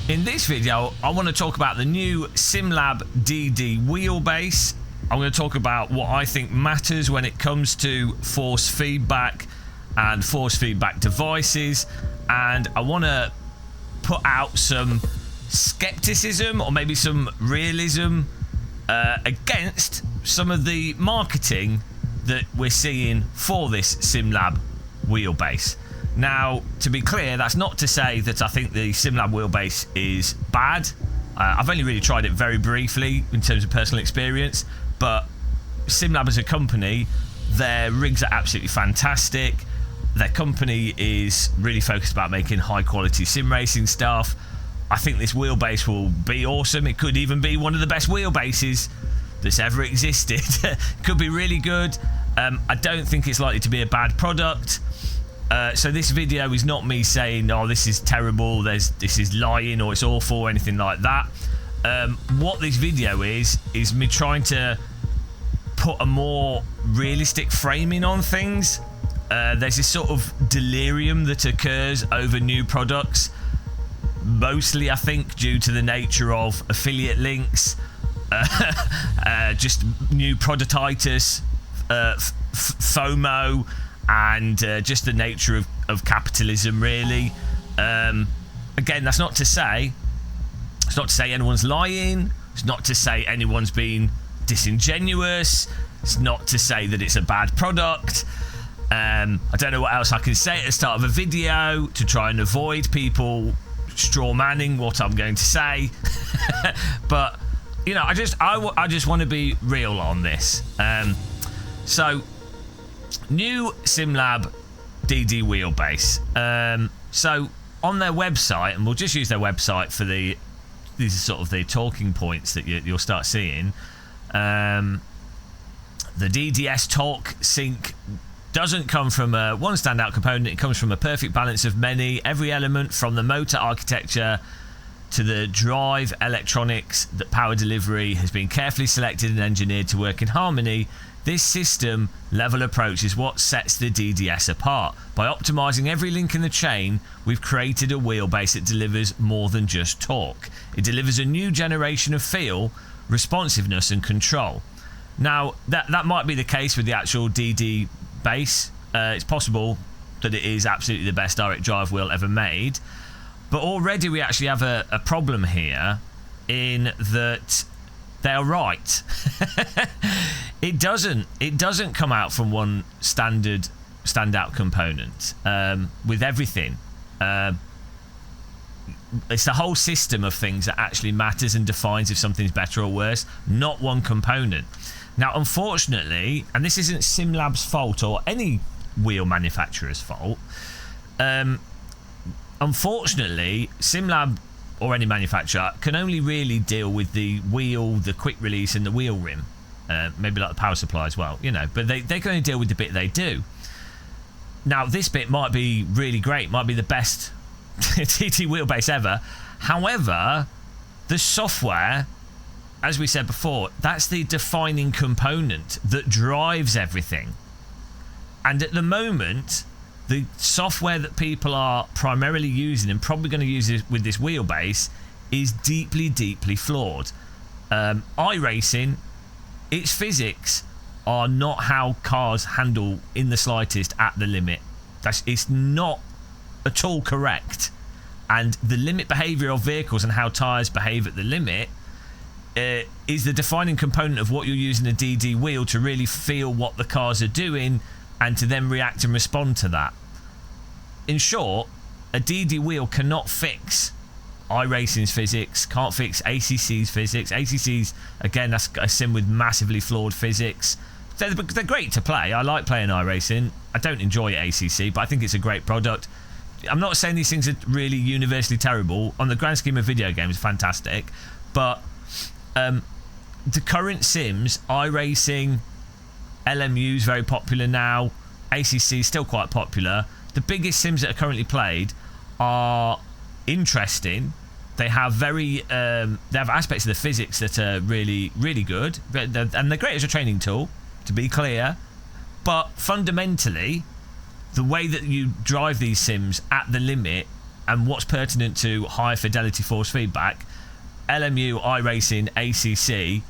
In this video, I want to talk about the new SimLAB DD wheelbase. I'm going to talk about what I think matters when it comes to force feedback and force feedback devices, and I want to put out some skepticism or maybe some realism against some of the marketing that we're seeing for this SimLAB wheelbase. Now, to be clear, that's not to say that I think the SimLAB wheelbase is bad. I've only really tried it very briefly in terms of personal experience, but SimLAB as a company, their rigs are absolutely fantastic. Their company is really focused about making high quality sim racing stuff. I think this wheelbase will be awesome. It could even be one of the best wheelbases that's ever existed. It could be really good. I don't think it's likely to be a bad product. So this video is not me saying, oh, this is terrible, this is lying, or it's awful, or anything like that. What this video is me trying to put a more realistic framing on things. There's this sort of delirium that occurs over new products, mostly I think due to the nature of affiliate links, just new productitis, FOMO, and just the nature of capitalism, really. Again, that's not to say anyone's lying. It's not to say anyone's being disingenuous. It's not to say that it's a bad product. I don't know what else I can say at the start of a video to try and avoid people straw manning what I'm going to say. But you know, I just want to be real on this. So, new SimLAB DD wheelbase. So on their website, and we'll just use their website for these are sort of the talking points that you'll start seeing. The DDS Talk Sync doesn't come from one standout component. It comes from a perfect balance of many. Every element from the motor architecture to the drive electronics, that power delivery has been carefully selected and engineered to work in harmony. This system level approach is what sets the DDS apart. By optimizing every link in the chain, we've created a wheelbase that delivers more than just torque. It delivers a new generation of feel, responsiveness and control. Now, that might be the case with the actual DD base. It's possible that it is absolutely the best direct drive wheel ever made. But already we actually have a problem here in that they're right. It doesn't come out from one standout component with everything. It's the whole system of things that actually matters and defines if something's better or worse, not one component. Now, unfortunately, and this isn't SimLAB's fault or any wheel manufacturer's fault, unfortunately, SimLAB or any manufacturer can only really deal with the wheel, the quick release and the wheel rim. Maybe like the power supply as well, you know, but they can only deal with the bit they do. Now, this bit might be really great, might be the best TT wheelbase ever. However, the software, as we said before, that's the defining component that drives everything. And at the moment, the software that people are primarily using and probably going to use it with this wheelbase is deeply, deeply flawed. iRacing, its physics are not how cars handle in the slightest at the limit. It's not at all correct. And the limit behavior of vehicles and how tires behave at the limit is the defining component of what you're using a DD wheel to really feel what the cars are doing and to then react and respond to that. In short, a DD wheel cannot fix iRacing's physics, can't fix ACC's physics. ACC's, again, that's a sim with massively flawed physics. They're great to play. I like playing iRacing. I don't enjoy ACC, but I think it's a great product. I'm not saying these things are really universally terrible. On the grand scheme of video games, fantastic. But the current sims, iRacing, LMU is very popular now. ACC is still quite popular. The biggest sims that are currently played are interesting. They have they have aspects of the physics that are really, really good, and they're great as a training tool, to be clear. But fundamentally, the way that you drive these sims at the limit and what's pertinent to high fidelity force feedback, LMU, iRacing, ACC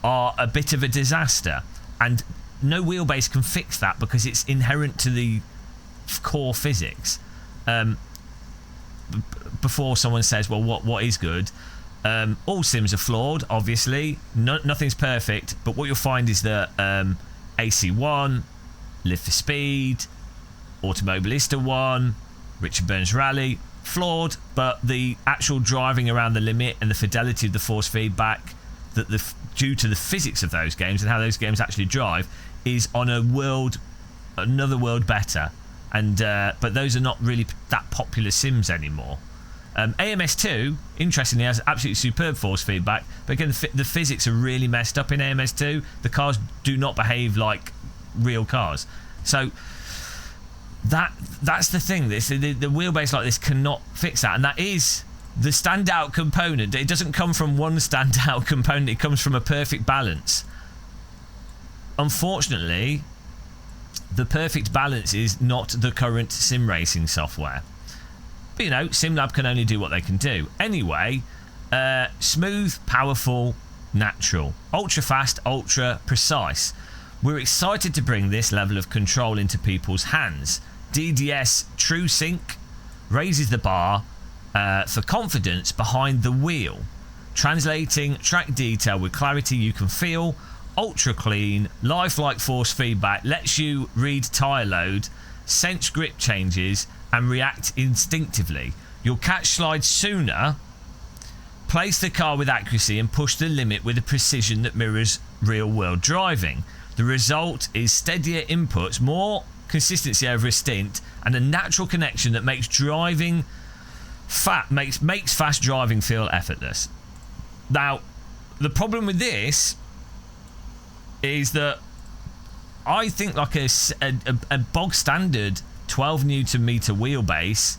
are a bit of a disaster, and no wheelbase can fix that because it's inherent to the core physics. Before someone says, well, what is good, all sims are flawed, obviously. Nothing's perfect, but what you'll find is that AC1, Live for Speed, Automobilista 1, Richard Burns Rally, flawed, but the actual driving around the limit and the fidelity of the force feedback that due to the physics of those games and how those games actually drive is on another world better. And but those are not really that popular sims anymore. AMS2, interestingly, has absolutely superb force feedback, but again, the physics are really messed up in AMS2. The cars do not behave like real cars. So that's the thing. The wheelbase like this cannot fix that, and that is the standout component. It doesn't come from one standout component, it comes from a perfect balance. Unfortunately, the perfect balance is not the current sim racing software. But you know, SimLAB can only do what they can do. Anyway, smooth, powerful, natural, ultra fast, ultra precise. We're excited to bring this level of control into people's hands. DDS True Sync raises the bar for confidence behind the wheel, translating track detail with clarity you can feel. Ultra clean, lifelike force feedback lets you read tyre load, sense grip changes, and react instinctively. You'll catch slides sooner, place the car with accuracy, and push the limit with a precision that mirrors real-world driving. The result is steadier inputs, more consistency over a stint, and a natural connection that makes fast driving feel effortless. Now, the problem with this is that I think like a bog standard 12 Newton meter wheelbase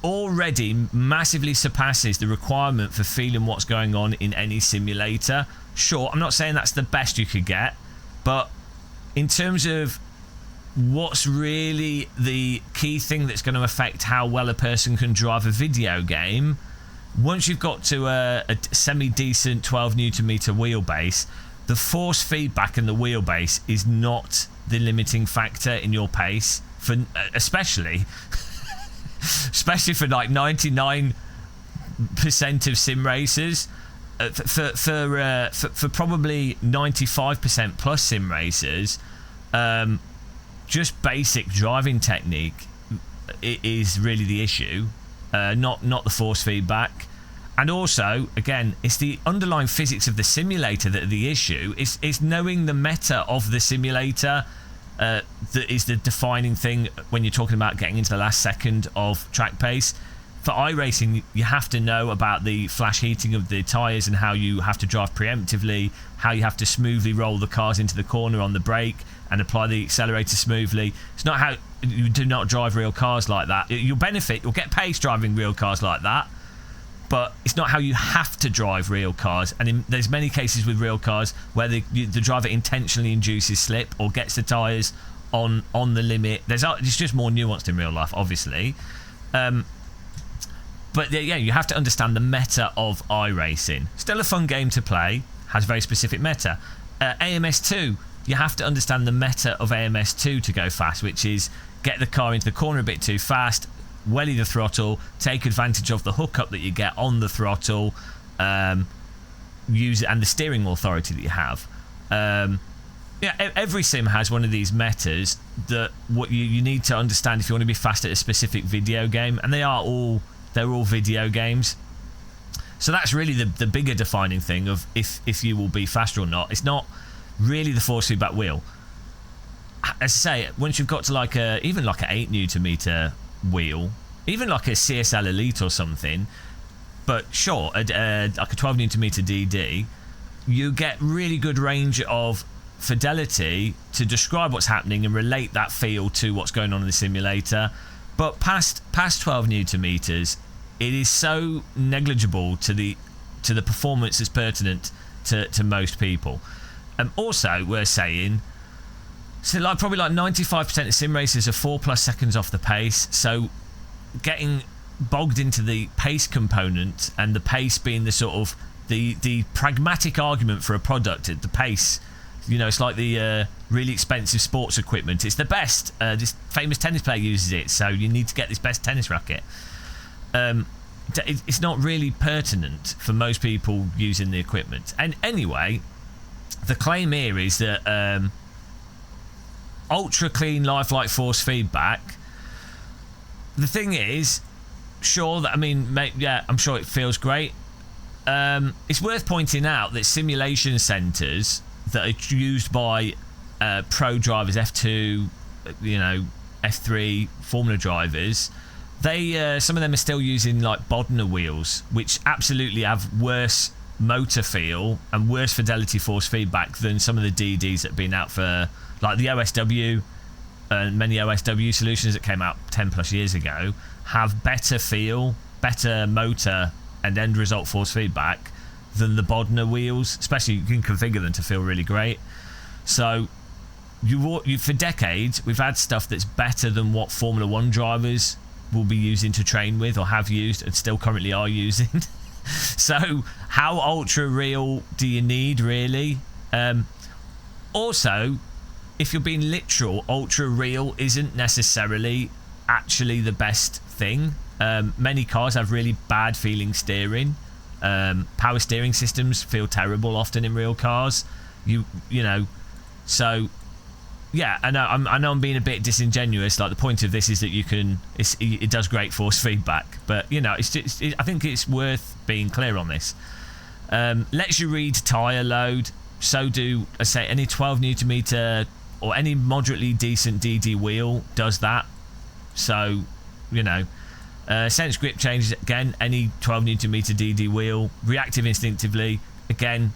already massively surpasses the requirement for feeling what's going on in any simulator. Sure, I'm not saying that's the best you could get, but in terms of what's really the key thing that's going to affect how well a person can drive a video game, once you've got to a semi-decent 12 Newton meter wheelbase, the force feedback in the wheelbase is not the limiting factor in your pace, for especially for like 99% of sim racers. For probably 95% plus sim racers, just basic driving technique is really the issue, not the force feedback. And also, again, it's the underlying physics of the simulator that are the issue. It's knowing the meta of the simulator that is the defining thing when you're talking about getting into the last second of track pace. For iRacing, you have to know about the flash heating of the tyres and how you have to drive preemptively, how you have to smoothly roll the cars into the corner on the brake and apply the accelerator smoothly. It's not how you do not drive real cars like that. You'll get pace driving real cars like that, but it's not how you have to drive real cars. And there's many cases with real cars where the driver intentionally induces slip or gets the tyres on the limit. It's just more nuanced in real life, obviously. But yeah, you have to understand the meta of iRacing. Still a fun game to play, has very specific meta. AMS2, you have to understand the meta of AMS2 to go fast, which is get the car into the corner a bit too fast, welly the throttle, take advantage of the hookup that you get on the throttle, use it, and the steering authority that you have. Every sim has one of these metas that what you need to understand if you want to be fast at a specific video game, and they're all video games. So that's really the bigger defining thing of if you will be faster or not. It's not really the force feedback wheel. As I say, once you've got to even like an 8 Newton meter wheel, even like a CSL Elite or something, but sure, like a 12 Newton meter DD, you get really good range of fidelity to describe what's happening and relate that feel to what's going on in the simulator. But past 12 Newton meters, it is so negligible to the performance that's pertinent to most people. Also, we're saying, so probably 95% of sim racers are 4+ seconds off the pace. So getting bogged into the pace component, and the pace being the sort of the pragmatic argument for a product. The pace, it's like the really expensive sports equipment. It's the best. This famous tennis player uses it, so you need to get this best tennis racket. It's not really pertinent for most people using the equipment. And anyway, the claim here is that ultra clean lifelike force feedback. The thing is, sure, that I'm sure it feels great. It's worth pointing out that simulation centers that are used by pro drivers, F2, F3 Formula drivers, they some of them are still using like Bodner wheels, which absolutely have worse motor feel and worse fidelity force feedback than some of the DDs that have been out for, like the OSW and many OSW solutions that came out 10 plus years ago have better feel, better motor and end result force feedback than the Bodner wheels. Especially, you can configure them to feel really great. So you for decades we've had stuff that's better than what Formula 1 drivers will be using to train with, or have used and still currently are using. So how ultra real do you need, really? Also, if you're being literal, ultra real isn't necessarily actually the best thing. Many cars have really bad feeling steering. Power steering systems feel terrible often in real cars. So yeah, I know I'm being a bit disingenuous. Like, the point of this is that it does great force feedback, but I think it's worth being clear on this. Lets you read tyre load. So do, I say, any 12 Newton meter or any moderately decent DD wheel does that. So sense grip changes, again, any 12 Newton meter DD wheel. Reactive instinctively, again,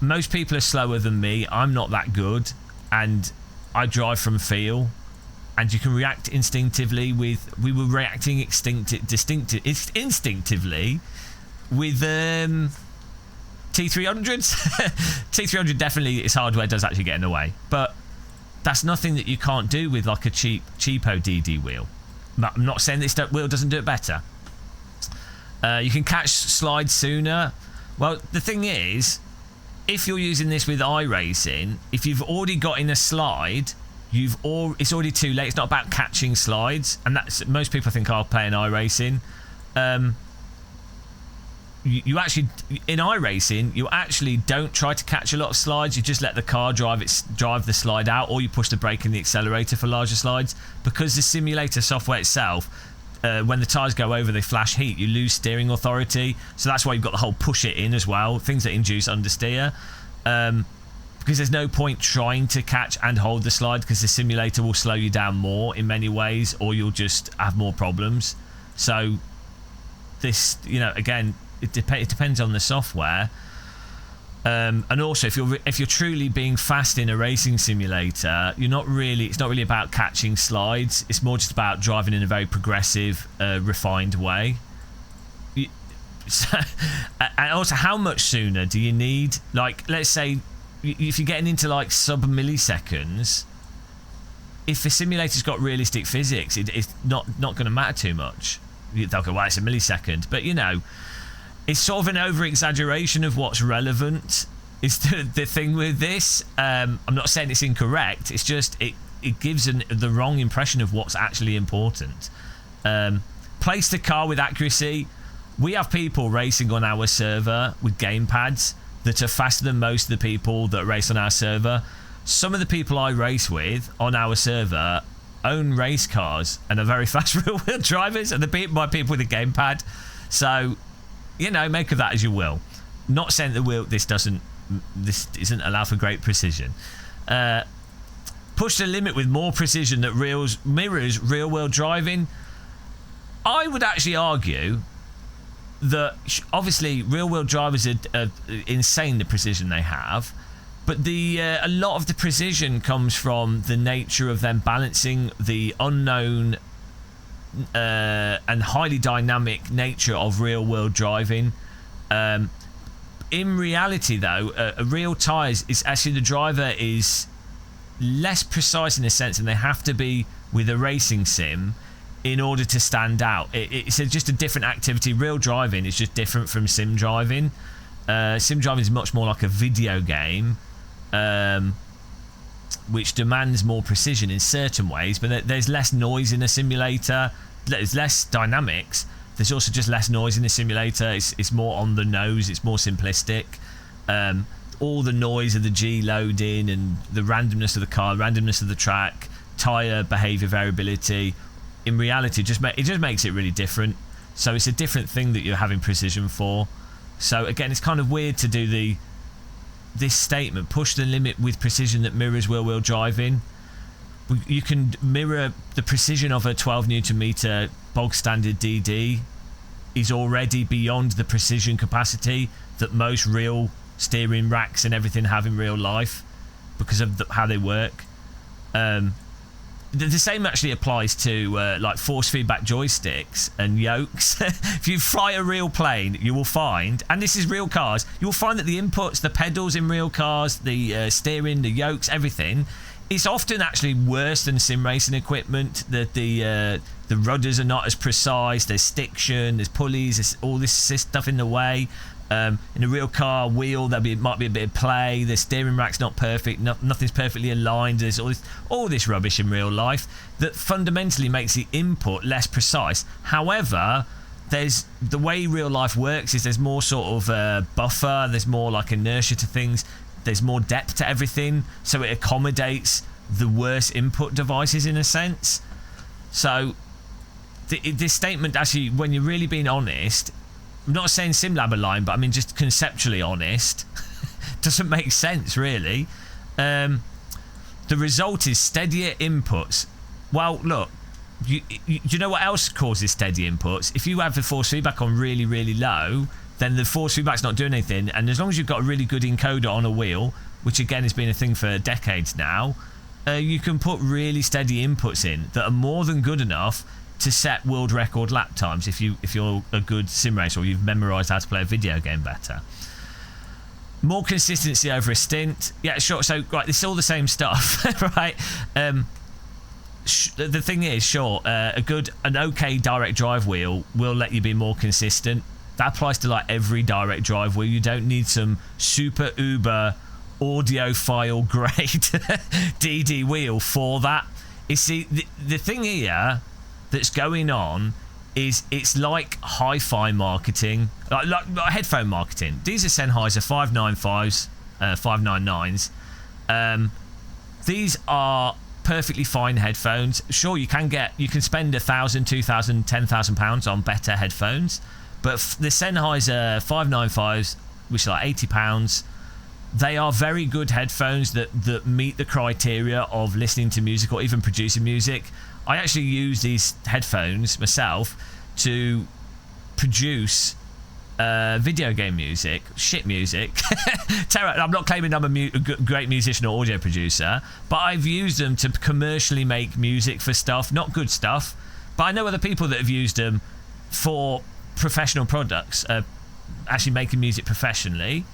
most people are slower than me. I'm not that good, and I drive from feel, and you can react instinctively with. We were reacting instinctively with T300s. T300 definitely, its hardware does actually get in the way, but that's nothing that you can't do with like a cheapo DD wheel. I'm not saying this wheel doesn't do it better. You can catch slides sooner. Well, the thing is, if you're using this with iRacing, if you've already got in a slide, it's already too late. It's not about catching slides, and that's, most people think I'll play in iRacing. You actually, in iRacing, you actually don't try to catch a lot of slides. You just let the car drive the slide out, or you push the brake and the accelerator for larger slides, because the simulator software itself, when the tyres go over, they flash heat, you lose steering authority. So that's why you've got the whole push it in as well, things that induce understeer, because there's no point trying to catch and hold the slide, because the simulator will slow you down more in many ways, or you'll just have more problems. So this, again, it depends on the software, and also if you're truly being fast in a racing simulator, it's not really about catching slides. It's more just about driving in a very progressive, refined way. And also, how much sooner do you need? Like, let's say if you're getting into like sub milliseconds, if the simulator's got realistic physics, it's not going to matter too much. They'll go, well, it's a millisecond, but it's sort of an over-exaggeration of what's relevant is the thing with this. I'm not saying it's incorrect. It's just it gives the wrong impression of what's actually important. Place the car with accuracy. We have people racing on our server with gamepads that are faster than most of the people that race on our server. Some of the people I race with on our server own race cars and are very fast real-wheel drivers, and they're beaten by people with a gamepad. So, make of that as you will. Not saying that this isn't allowed for great precision. Push the limit with more precision that mirrors real-world driving. I would actually argue that obviously real-world drivers are insane, the precision they have, but a lot of the precision comes from the nature of them balancing the unknown and highly dynamic nature of real-world driving. In reality, though, a real tyres is actually, the driver is less precise in a sense, and they have to be with a racing sim, in order to stand out. It's just a different activity. Real driving is just different from sim driving. Sim driving is much more like a video game, which demands more precision in certain ways, but there's less noise in a simulator. There's less dynamics. There's also just less noise in the simulator. It's more on the nose. It's more simplistic. All the noise of the G loading and the randomness of the car, randomness of the track, tyre behaviour variability, in reality it just makes it really different. So it's a different thing that you're having precision for. So again, it's kind of weird to do this statement, push the limit with precision that mirrors real-wheel driving. You can mirror the precision of a 12 Newton meter bog standard DD is already beyond the precision capacity that most real steering racks and everything have in real life because of how they work. The same actually applies to like force feedback joysticks and yokes. If you fly a real plane, you will find, and this is real cars, you will find that the inputs, the pedals in real cars, the steering, the yokes, everything, it's often actually worse than sim racing equipment. The rudders are not as precise. There's stiction, there's pulleys, there's all this stuff in the way. In a real car wheel, might be a bit of play. The steering rack's not perfect. Nothing's perfectly aligned. There's all this rubbish in real life that fundamentally makes the input less precise. However, the way real life works is there's more sort of buffer. There's more like inertia to things. There's more depth to everything, so it accommodates the worst input devices in a sense. So this statement, actually, when you're really being honest, I'm not saying SimLAB are lying, but I mean just conceptually honest, doesn't make sense really. The result is steadier inputs. Well, look, you know what else causes steady inputs? If you have the force feedback on really, really low, then the force feedback's not doing anything. And as long as you've got a really good encoder on a wheel, which again has been a thing for decades now, you can put really steady inputs in that are more than good enough to set world record lap times if you're a good sim racer or you've memorized how to play a video game better. More consistency over a stint. Yeah, sure. So, right, it's all the same stuff, right? The thing is, sure, an okay direct drive wheel will let you be more consistent. That applies to like every direct drive wheel. You don't need some super uber audiophile grade DD wheel for that. You see, the thing here that's going on is it's like hi-fi marketing, like headphone marketing. These are Sennheiser 595s, 599s. These are perfectly fine headphones. Sure, you can spend £1,000, £2,000, £10,000 on better headphones, but the Sennheiser 595s, which are like £80, they are very good headphones that meet the criteria of listening to music or even producing music. I actually use these headphones myself to produce video game music, shit music. I'm not claiming I'm a great musician or audio producer, but I've used them to commercially make music for stuff, not good stuff. But I know other people that have used them for professional products, actually making music professionally.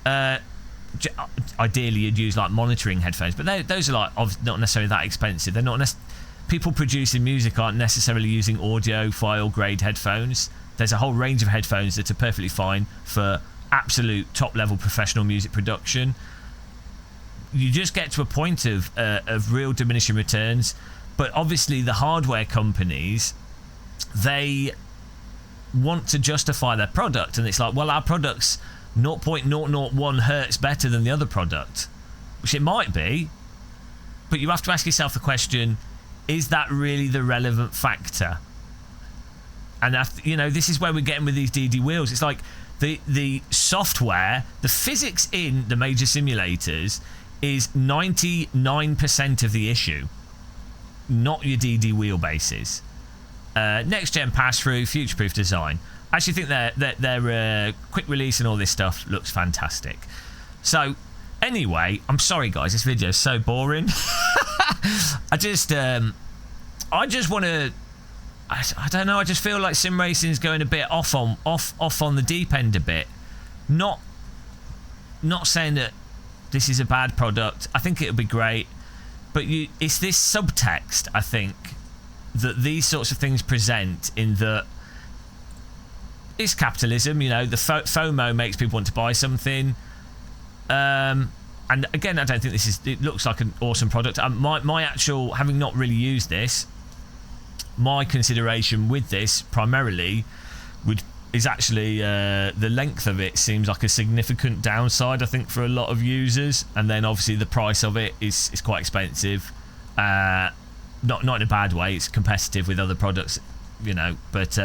Ideally, you'd use like monitoring headphones, but those are like not necessarily that expensive. They're not people producing music aren't necessarily using audiophile grade headphones. There's a whole range of headphones that are perfectly fine for absolute top level professional music production. You just get to a point of real diminishing returns. But obviously the hardware companies, they want to justify their product, and it's like, well, our product's 0.001 hertz better than the other product, which it might be, but you have to ask yourself the question, is that really the relevant factor? And this is where we're getting with these DD wheels. It's like the software, the physics in the major simulators is 99% of the issue, not your DD wheelbases. Next gen pass through, future proof design. I actually think their quick release and all this stuff looks fantastic. So anyway, I'm sorry guys, this video is so boring. I just want to. I don't know. I just feel like sim racing is going a bit off on the deep end a bit. Not saying that this is a bad product. I think it'll be great, but it's this subtext, I think, that these sorts of things present, in that it's capitalism, you know, the FOMO makes people want to buy something. And again, I don't think it looks like an awesome product. My actual, having not really used this, my consideration with this primarily is actually the length of it seems like a significant downside, I think, for a lot of users. And then obviously the price of it is quite expensive. Not in a bad way, it's competitive with other products, you know, but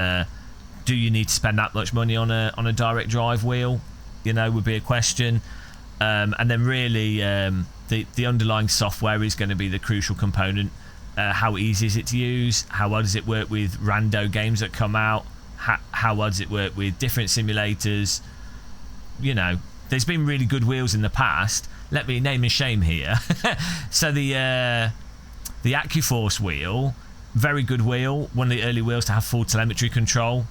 do you need to spend that much money on a direct drive wheel, you know, would be a question. And then really the underlying software is going to be the crucial component. How easy is it to use? How well does it work with rando games that come out? How well does it work with different simulators? You know, there's been really good wheels in the past. Let me name and shame here. So the AccuForce wheel, very good wheel, one of the early wheels to have full telemetry control.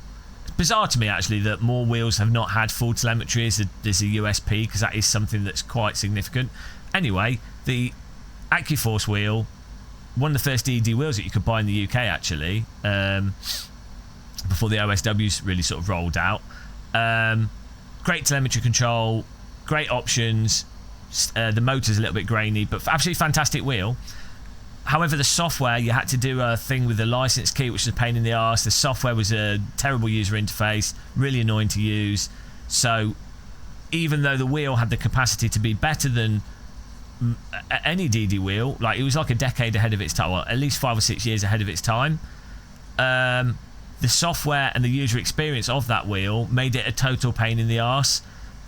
It's bizarre to me actually that more wheels have not had full telemetry as a USP, because that is something that's quite significant. Anyway, the AccuForce wheel, one of the first DD wheels that you could buy in the UK actually, before the OSWs really sort of rolled out. Great telemetry control, great options. The motor's a little bit grainy, but absolutely fantastic wheel. However, the software, you had to do a thing with the license key, which was a pain in the arse. The software was a terrible user interface, really annoying to use. So even though the wheel had the capacity to be better than any DD wheel, like it was like a decade ahead of its time, well, at least 5 or 6 years ahead of its time, the software and the user experience of that wheel made it a total pain in the arse.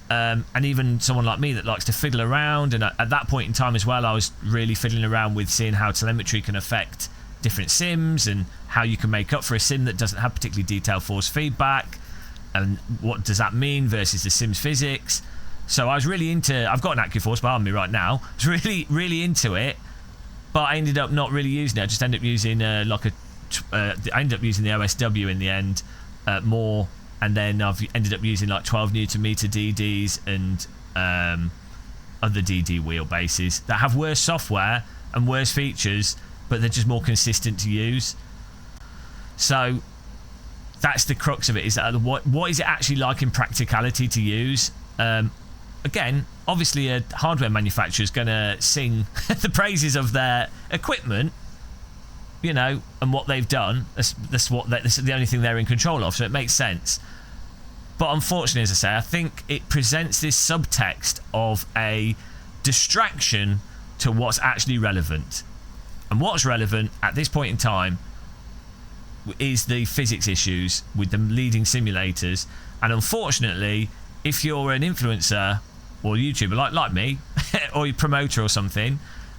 And even someone like me that likes to fiddle around, and at that point in time as well, I was really fiddling around with seeing how telemetry can affect different sims and how you can make up for a sim that doesn't have particularly detailed force feedback, and what does that mean versus the sim's physics. So I was really into, I've got an AccuForce behind me right now, I was really into it, but I ended up not really using it. I just ended up using I ended up using the OSW in the end more. And then I've ended up using like 12 Nm DDs and other DD wheelbases that have worse software and worse features, but they're just more consistent to use. So that's the crux of it, is that what is it actually like in practicality to use? Again, obviously a hardware manufacturer is going to sing the praises of their equipment, you know, and what they've done. That's the only thing they're in control of, so it makes sense. But unfortunately, as I say, I think it presents this subtext of a distraction to what's actually relevant. And what's relevant at this point in time is the physics issues with the leading simulators. And unfortunately, if you're an influencer or YouTuber like me, or a promoter or something,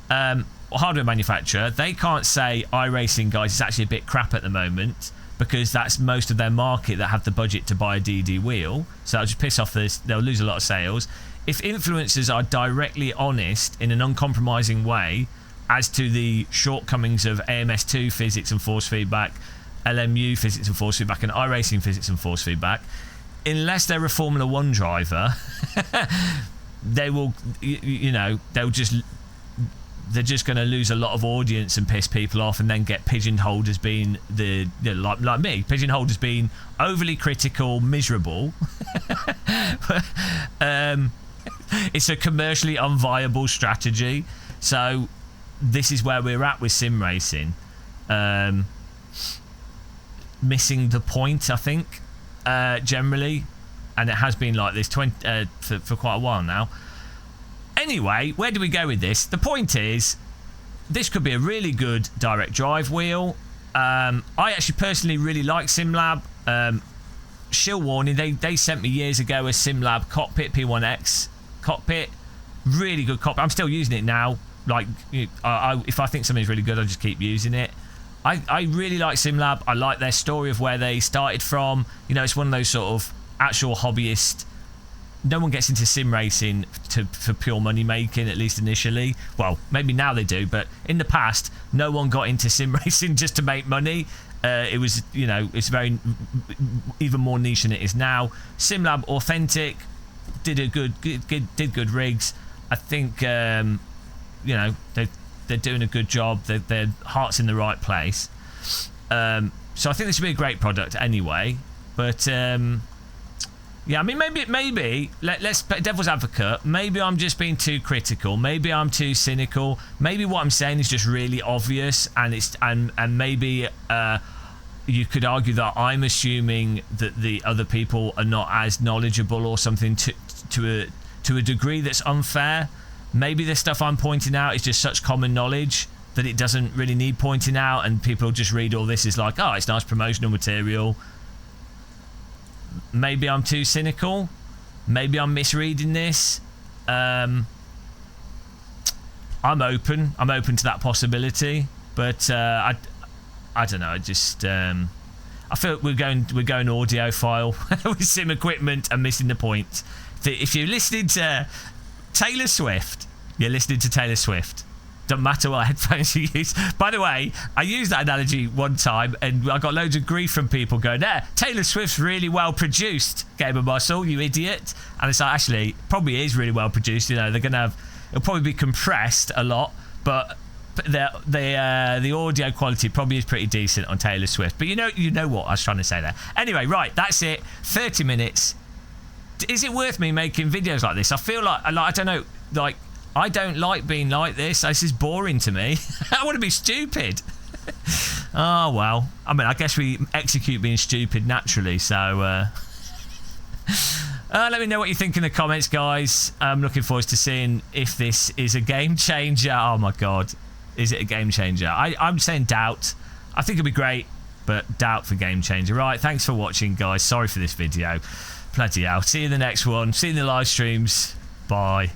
or hardware manufacturer, they can't say iRacing, guys, is actually a bit crap at the moment, because that's most of their market that have the budget to buy a DD wheel. So that'll just piss off this, they'll lose a lot of sales. If influencers are directly honest in an uncompromising way as to the shortcomings of AMS2 physics and force feedback, LMU physics and force feedback, and iRacing physics and force feedback, unless they're a Formula 1 driver, they will, you know, they're just going to lose a lot of audience and piss people off, and then get pigeonholed as being like me, pigeonholed as being overly critical, miserable. It's a commercially unviable strategy. So this is where we're at with sim racing. Missing the point, I think, generally, and it has been like this for quite a while now. Anyway, where do we go with this? The point is, this could be a really good direct drive wheel. I actually personally really like SimLAB. Shill warning, they sent me years ago a SimLAB cockpit, P1X cockpit. Really good cockpit. I'm still using it now. Like, if I think something's really good, I just keep using it. I really like SimLAB. I like their story of where they started from. You know, it's one of those sort of actual hobbyist. No one gets into sim racing for pure money making, at least initially. Well, maybe now they do, but in the past, no one got into sim racing just to make money. It was, you know, it's very even more niche than it is now. SimLAB, authentic, did good rigs. I think, you know, they're doing a good job. Their heart's in the right place. So I think this would be a great product anyway. But yeah, I mean, maybe let's play devil's advocate. Maybe I'm just being too critical. Maybe I'm too cynical. Maybe what I'm saying is just really obvious, and maybe you could argue that I'm assuming that the other people are not as knowledgeable or something to a degree that's unfair. Maybe the stuff I'm pointing out is just such common knowledge that it doesn't really need pointing out, and people just read all this as like, oh, it's nice promotional material. Maybe I'm too cynical. Maybe I'm misreading this. I'm open to that possibility, but I don't know. I feel we're going audiophile with sim equipment and missing the point. If you're listening to Taylor Swift, you're listening to Taylor Swift. Doesn't matter what headphones you use. By the way, I used that analogy one time and I got loads of grief from people going, Taylor Swift's really well produced, Game of Muscle, you idiot. And it's like, actually, probably is really well produced. You know, they're going to have, it'll probably be compressed a lot, but the audio quality probably is pretty decent on Taylor Swift. But you know what I was trying to say there. Anyway, right, that's it. 30 minutes. Is it worth me making videos like this? I feel like I don't know, like, I don't like being like this. This is boring to me. I want to be stupid. Oh, well. I mean, I guess we execute being stupid naturally, so... let me know what you think in the comments, guys. I'm looking forward to seeing if this is a game changer. Oh, my God. Is it a game changer? I'm saying doubt. I think it'll be great, but doubt for game changer. Right, thanks for watching, guys. Sorry for this video. Bloody hell. See you in the next one. See you in the live streams. Bye.